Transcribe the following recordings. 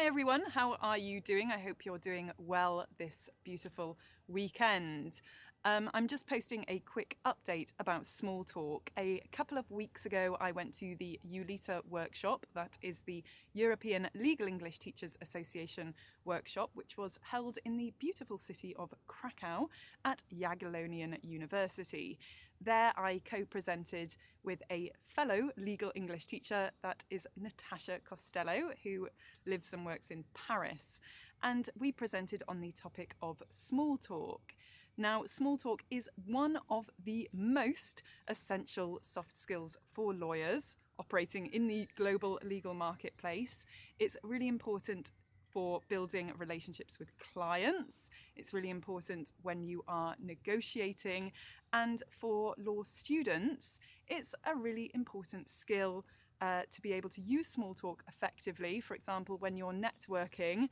Hi everyone, how are you doing? I hope you're doing well this beautiful weekend. I'm just posting a quick update about small talk. A couple of weeks ago, I went to the EULETA workshop, that is the European Legal English Teachers Association workshop, which was held in the beautiful city of Krakow at Jagiellonian University. There I co-presented with a fellow legal English teacher, that is Natasha Costello, who lives and works in Paris, and we presented on the topic of small talk. Now, small talk is one of the most essential soft skills for lawyers operating in the global legal marketplace. It's really important for building relationships with clients. It's really important when you are negotiating, and for law students, it's a really important skill to be able to use small talk effectively. For example, when you're networking,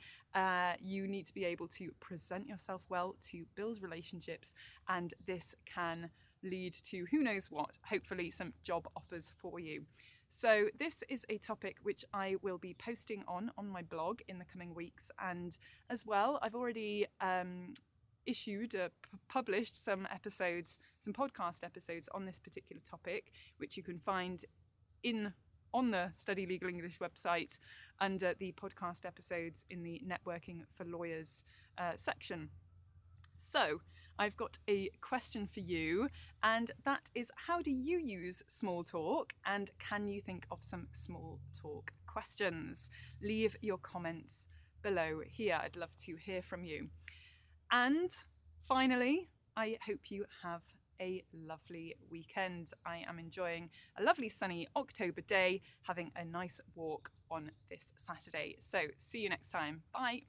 you need to be able to present yourself well to build relationships, and this can lead to who knows what, hopefully some job offers for you. So this is a topic which I will be posting on my blog in the coming weeks, and as well, I've already published some episodes, some podcast episodes on this particular topic, which you can find on the Study Legal English website under the podcast episodes in the Networking for Lawyers section. So I've got a question for you, and that is, how do you use small talk, and can you think of some small talk questions? Leave your comments below here. I'd love to hear from you. And finally, I hope you have a lovely weekend. I am enjoying a lovely sunny October day, having a nice walk on this Saturday. So see you next time. Bye.